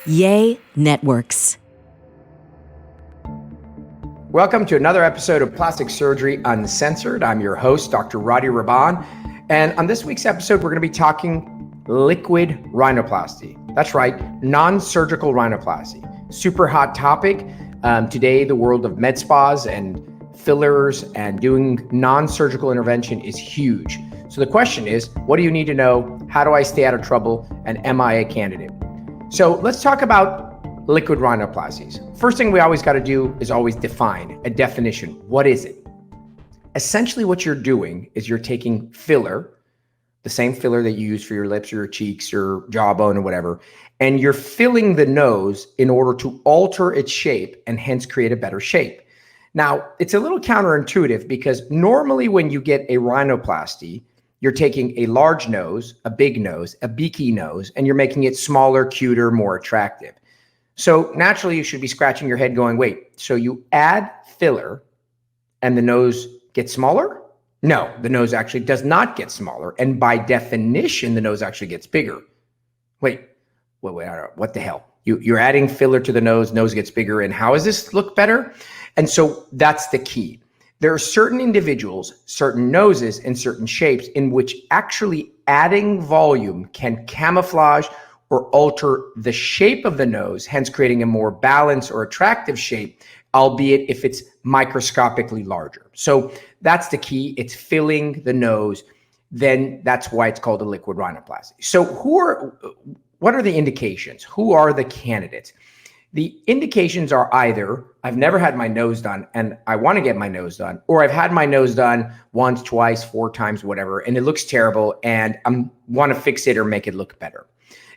Yay Networks. Welcome to another episode of Plastic Surgery Uncensored. I'm your host, Dr. Rady Rahban. And on this week's episode, we're going to be talking liquid rhinoplasty. That's right, non-surgical rhinoplasty. Super hot topic. Today, the world of med spas and fillers and doing non-surgical intervention is huge. So the question is, what do you need to know? How do I stay out of trouble? And am I a candidate? So let's talk about liquid rhinoplasties. First thing we always got to do is always define a definition. What is it? Essentially what you're doing is you're taking filler, the same filler that you use for your lips or your cheeks or jawbone or whatever, and you're filling the nose in order to alter its shape and hence create a better shape. Now, it's a little counterintuitive because normally when you get a rhinoplasty, you're taking a large nose, a big nose, a beaky nose, and you're making it smaller, cuter, more attractive. So naturally, you should be scratching your head going, wait, so you add filler and the nose gets smaller? No, the nose actually does not get smaller. And by definition, the nose actually gets bigger. Wait, what the hell? You're adding filler to the nose gets bigger. And how does this look better? And so that's the key. There are certain individuals, certain noses, and certain shapes in which actually adding volume can camouflage or alter the shape of the nose, hence creating a more balanced or attractive shape, albeit if it's microscopically larger. So that's the key. It's filling the nose. Then that's why it's called a liquid rhinoplasty. So what are the indications? Who are the candidates? The indications are either I've never had my nose done and I want to get my nose done, or I've had my nose done once, twice, 4 times, whatever, and it looks terrible and I want to fix it or make it look better.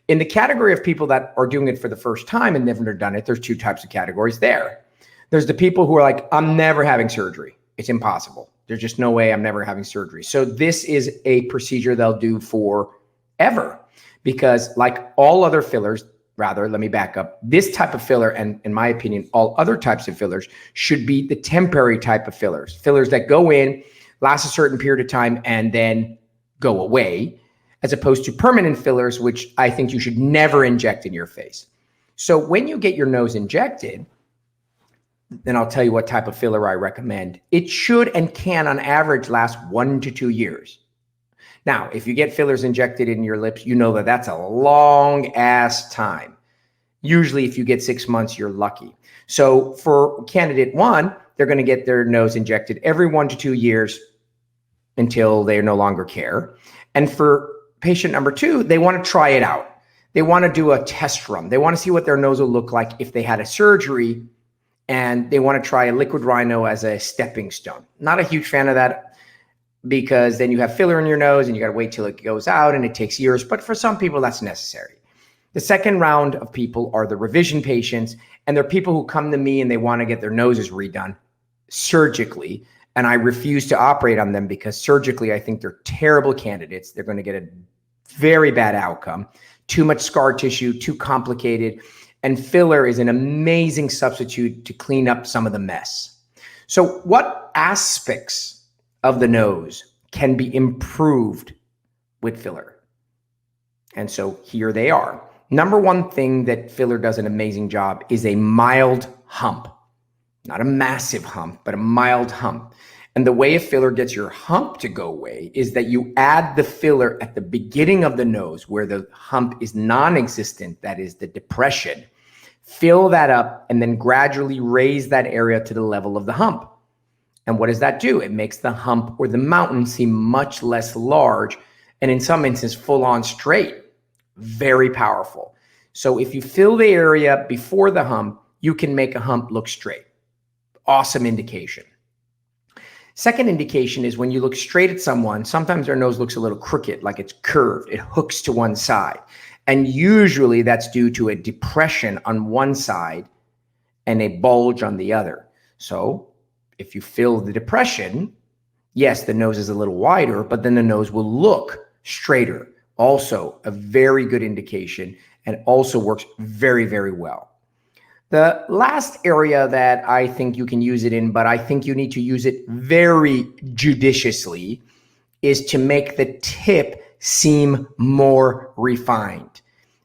In the category of people that are doing it for the first time and never done it, there's 2 types of categories there. There's the people who are like, I'm never having surgery. It's impossible. There's just no way I'm never having surgery. So this is a procedure they'll do forever because like all other fillers, rather, let me back up. This type of filler, and in my opinion, all other types of fillers should be the temporary type of fillers. Fillers that go in, last a certain period of time, and then go away, as opposed to permanent fillers, which I think you should never inject in your face. So when you get your nose injected, then I'll tell you what type of filler I recommend. It should and can, on average, last 1 to 2 years. Now, if you get fillers injected in your lips, you know that that's a long ass time. Usually if you get 6 months, you're lucky. So for candidate 1, they're going to get their nose injected every 1 to 2 years until they no longer care. And for patient number 2, they want to try it out. They want to do a test run. They want to see what their nose will look like if they had a surgery, and they want to try a liquid rhino as a stepping stone. Not a huge fan of that, because then you have filler in your nose and you got to wait till it goes out and it takes years. But for some people, that's necessary. The second round of people are the revision patients, and they're people who come to me and they want to get their noses redone surgically. And I refuse to operate on them because surgically, I think they're terrible candidates. They're going to get a very bad outcome, too much scar tissue, too complicated. And filler is an amazing substitute to clean up some of the mess. So what aspects of the nose can be improved with filler? And so here they are. Number 1 thing that filler does an amazing job is a mild hump. Not a massive hump, but a mild hump. And the way a filler gets your hump to go away is that you add the filler at the beginning of the nose where the hump is non-existent, that is the depression. Fill that up and then gradually raise that area to the level of the hump. And what does that do? It makes the hump or the mountain seem much less large, and in some instances, full on straight. Very powerful. So if you fill the area before the hump, you can make a hump look straight. Awesome indication. Second indication is when you look straight at someone, sometimes their nose looks a little crooked, like it's curved. It hooks to one side. And usually that's due to a depression on one side and a bulge on the other. So if you fill the depression, yes, the nose is a little wider, but then the nose will look straighter. Also a very good indication and also works very, very well. The last area that I think you can use it in, but I think you need to use it very judiciously, is to make the tip seem more refined.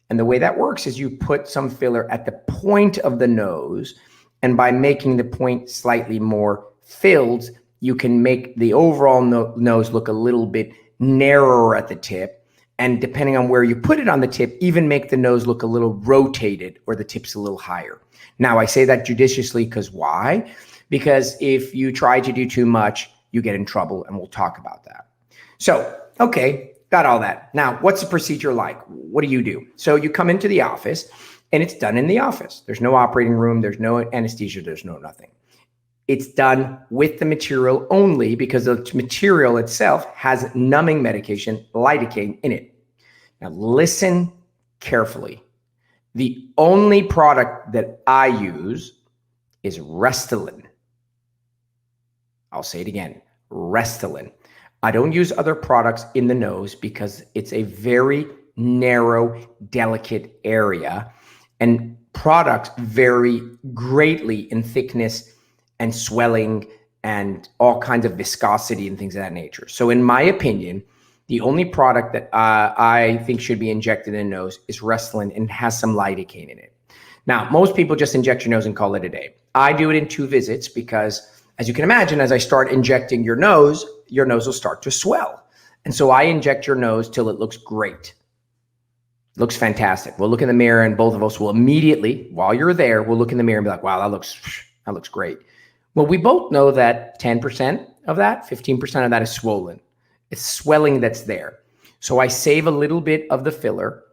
And the way that works is you put some filler at the point of the nose, and by making the point slightly more filled, you can make the overall nose look a little bit narrower at the tip. And depending on where you put it on the tip, even make the nose look a little rotated or the tip's a little higher. Now, I say that judiciously because why? Because if you try to do too much, you get in trouble, and we'll talk about that. So, okay, got all that. Now, what's the procedure like? What do you do? So you come into the office, and it's done in the office. There's no operating room. There's no anesthesia. There's no nothing. It's done with the material only because the material itself has numbing medication, lidocaine, in it. Now, listen carefully. The only product that I use is Restylane. I'll say it again, Restylane. I don't use other products in the nose because it's a very narrow, delicate area, and products vary greatly in thickness and swelling and all kinds of viscosity and things of that nature. So in my opinion, the only product that I think should be injected in the nose is Restylane, and it has some lidocaine in it. Now, most people just inject your nose and call it a day. I do it in 2 visits because, as you can imagine, as I start injecting your nose will start to swell. And so I inject your nose till it looks great. Looks fantastic. We'll look in the mirror, and both of us will immediately, while you're there, we'll look in the mirror and be like, wow, that looks great. Well, we both know that 10% of that, 15% of that is swollen. It's swelling that's there. So I save a little bit of the filler.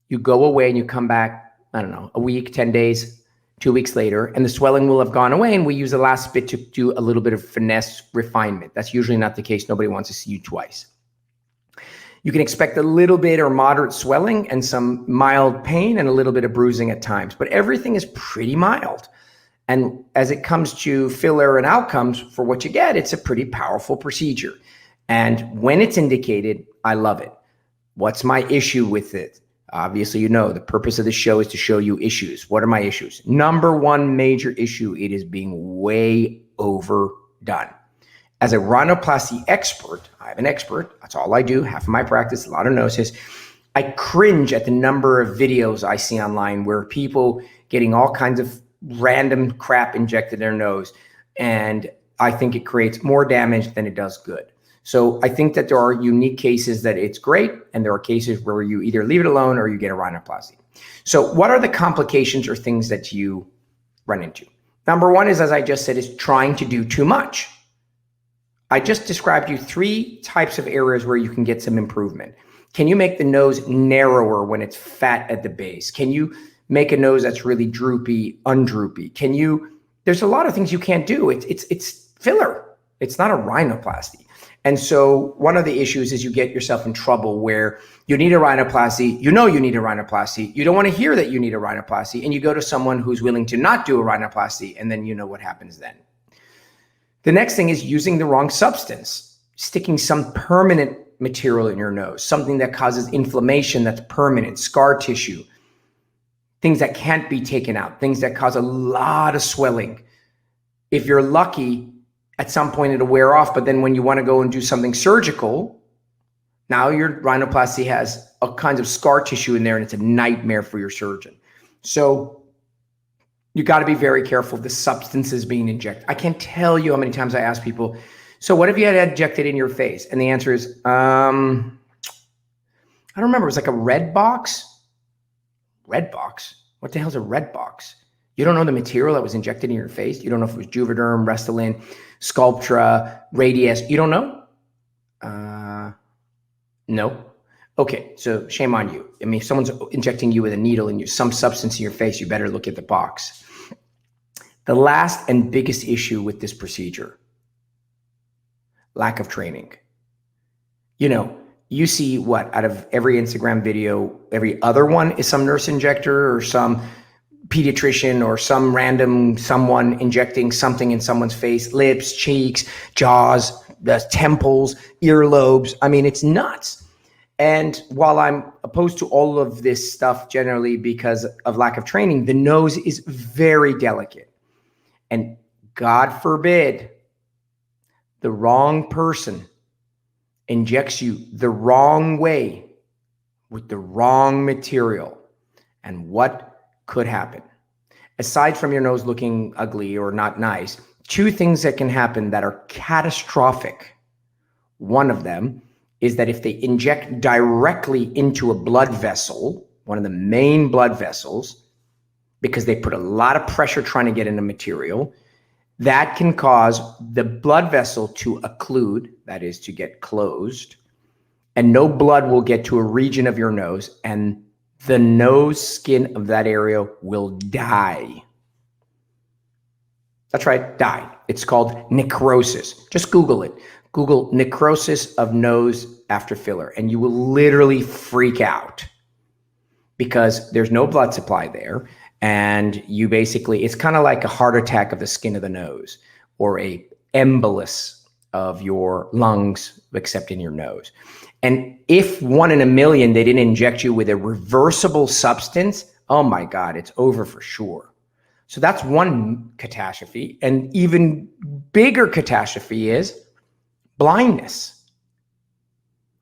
You go away and you come back, I don't know, a week, 10 days, 2 weeks later, and the swelling will have gone away, and we use the last bit to do a little bit of finesse refinement. That's usually not the case. Nobody wants to see you twice. You can expect a little bit or moderate swelling and some mild pain and a little bit of bruising at times, but everything is pretty mild. And as it comes to filler and outcomes for what you get, it's a pretty powerful procedure. And when it's indicated, I love it. What's my issue with it? Obviously, you know, the purpose of the show is to show you issues. What are my issues? Number one major issue, it is being way overdone. As a rhinoplasty expert, I'm an expert. That's all I do. Half of my practice, a lot of noses. I cringe at the number of videos I see online where people getting all kinds of random crap injected in their nose. And I think it creates more damage than it does good. So I think that there are unique cases that it's great, and there are cases where you either leave it alone or you get a rhinoplasty. So what are the complications or things that you run into? Number one is, as I just said, is trying to do too much. I just described you 3 types of areas where you can get some improvement. Can you make the nose narrower when it's fat at the base? Can you make a nose that's really droopy, undroopy? There's a lot of things you can't do. It's filler. It's not a rhinoplasty. And so one of the issues is you get yourself in trouble where you need a rhinoplasty, you know you need a rhinoplasty, you don't want to hear that you need a rhinoplasty, and you go to someone who's willing to not do a rhinoplasty, and then you know what happens then. The next thing is using the wrong substance, sticking some permanent material in your nose, something that causes inflammation that's permanent, scar tissue, things that can't be taken out, things that cause a lot of swelling. If you're lucky, at some point it'll wear off, but then when you want to go and do something surgical, now your rhinoplasty has all kinds of scar tissue in there, and it's a nightmare for your surgeon. So you got to be very careful of the substances being injected. I can't tell you how many times I ask people, so what if you had injected in your face? And the answer is, I don't remember. It was like a red box. Red box? What the hell's a red box? You don't know the material that was injected in your face? You don't know if it was Juvederm, Restylane, Sculptra, Radius. You don't know? No. Okay, so shame on you. I mean, if someone's injecting you with a needle and some substance in your face, you better look at the box. The last and biggest issue with this procedure, lack of training. You know, you see what, out of every Instagram video, every other one is some nurse injector or some pediatrician or some random someone injecting something in someone's face, lips, cheeks, jaws, the temples, earlobes. I mean, it's nuts. And while I'm opposed to all of this stuff generally because of lack of training, the nose is very delicate. And God forbid the wrong person injects you the wrong way with the wrong material. And what could happen? Aside from your nose looking ugly or not nice, two things that can happen that are catastrophic. One of them is that if they inject directly into a blood vessel, one of the main blood vessels, because they put a lot of pressure trying to get in the material, that can cause the blood vessel to occlude, that is to get closed, and no blood will get to a region of your nose, and the nose skin of that area will die. That's right, die. It's called necrosis. Just Google it. Google necrosis of nose after filler, and you will literally freak out because there's no blood supply there. And you basically, it's kind of like a heart attack of the skin of the nose or a embolus of your lungs, except in your nose. And if 1 in a million, they didn't inject you with a reversible substance, oh my God, it's over for sure. So that's one catastrophe. And even bigger catastrophe is blindness.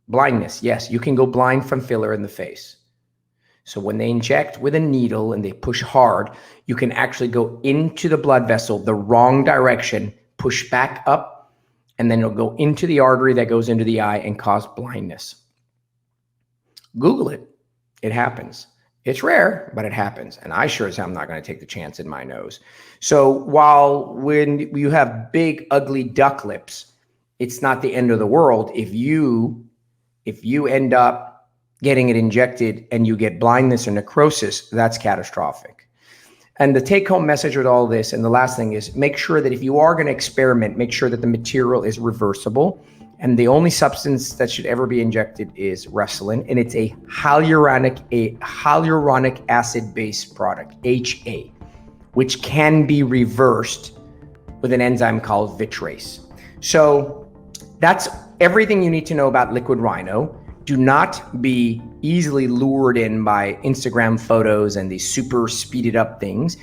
Blindness, yes, you can go blind from filler in the face. So when they inject with a needle and they push hard, you can actually go into the blood vessel the wrong direction, push back up, and then it'll go into the artery that goes into the eye and cause blindness. Google it. It happens. It's rare, but it happens. And I sure as hell am not going to take the chance in my nose. So while when you have big, ugly duck lips, it's not the end of the world. If you end up getting it injected and you get blindness or necrosis, that's catastrophic. And the take-home message with all this, and the last thing is, make sure that if you are going to experiment, make sure that the material is reversible. And the only substance that should ever be injected is Restylane, and it's a hyaluronic acid-based product, HA, which can be reversed with an enzyme called vitrease. So that's everything you need to know about liquid rhino. Do not be easily lured in by Instagram photos and these super speeded up things.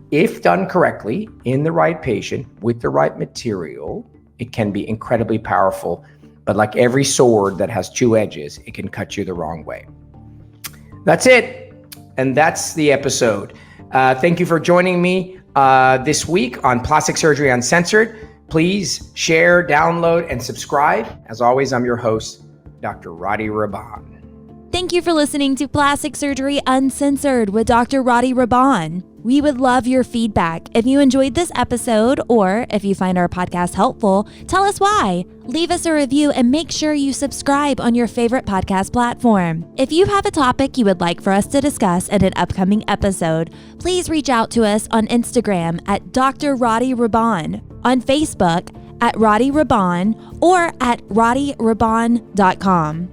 If done correctly, in the right patient, with the right material, it can be incredibly powerful. But like every sword that has two edges, it can cut you the wrong way. That's it. And that's the episode. Thank you for joining me this week on Plastic Surgery Uncensored. Please share, download, and subscribe. As always, I'm your host, Dr. Rady Rahban. Thank you for listening to Plastic Surgery Uncensored with Dr. Rady Rahban. We would love your feedback. If you enjoyed this episode or if you find our podcast helpful, tell us why. Leave us a review and make sure you subscribe on your favorite podcast platform. If you have a topic you would like for us to discuss in an upcoming episode, please reach out to us on Instagram at Dr. Rady Rahban, on Facebook at Rady Rahban, or at RadyRahban.com.